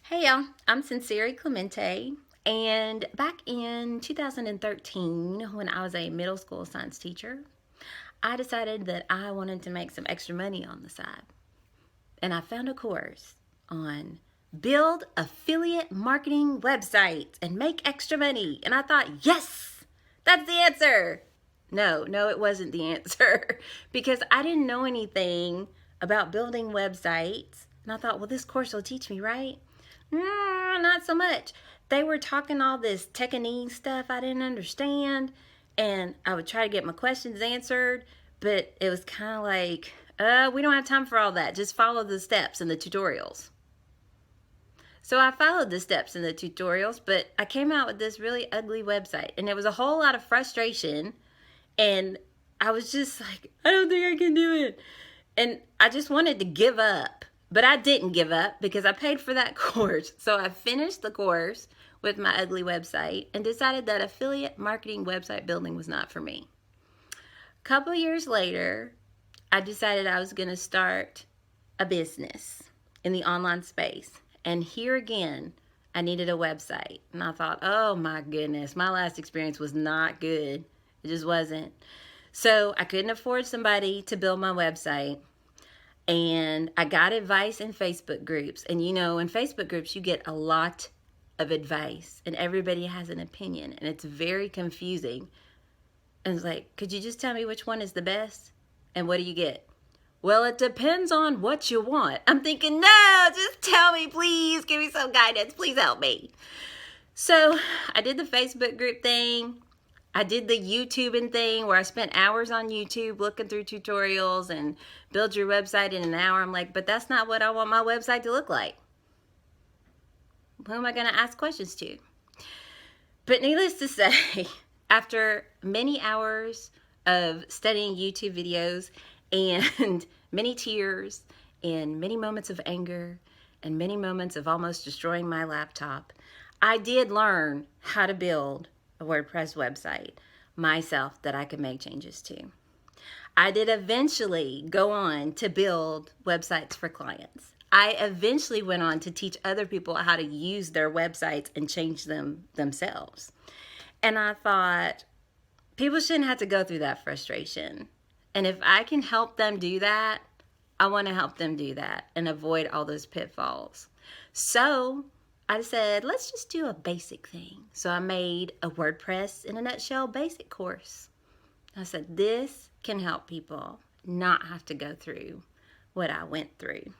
Hey y'all, I'm Sincere Clemente, and back in 2013, when I was a middle school science teacher, I decided that I wanted to make some extra money on the side. And I found a course on build affiliate marketing websites and make extra money. And I thought, yes, that's the answer. No, it wasn't the answer because I didn't know anything about building websites. And I thought, well, this course will teach me, right? Not so much. They were talking all this tech-inese stuff I didn't understand, and I would try to get my questions answered, but it was kind of like, we don't have time for all that. Just follow the steps in the tutorials. So I followed the steps in the tutorials, but I came out with this really ugly website, and it was a whole lot of frustration, and I was just like, I don't think I can do it. And I just wanted to give up. But I didn't give up because I paid for that course. So I finished the course with my ugly website and decided that affiliate marketing website building was not for me. A couple years later, I decided I was going to start a business in the online space. And here again, I needed a website. And I thought, oh my goodness, my last experience was not good. It just wasn't. So I couldn't afford somebody to build my website. And I got advice in Facebook groups. And in Facebook groups, you get a lot of advice and everybody has an opinion. And it's very confusing. And it's like, could you just tell me which one is the best? And what do you get? Well, it depends on what you want. I'm thinking, no, just tell me, please. Give me some guidance. Please help me. So I did the Facebook group thing. I did the YouTubing thing where I spent hours on YouTube looking through tutorials and build your website in an hour. I'm like, but that's not what I want my website to look like. Who am I going to ask questions to? But needless to say, after many hours of studying YouTube videos and many tears and many moments of anger and many moments of almost destroying my laptop, I did learn how to build a WordPress website myself that I could make changes to. I did eventually go on to build websites for clients. I eventually went on to teach other people how to use their websites and change them themselves. And I thought, people shouldn't have to go through that frustration. And if I can help them do that, I want to help them do that and avoid all those pitfalls. So I said, let's just do a basic thing. So I made a WordPress in a nutshell basic course. I said, this can help people not have to go through what I went through.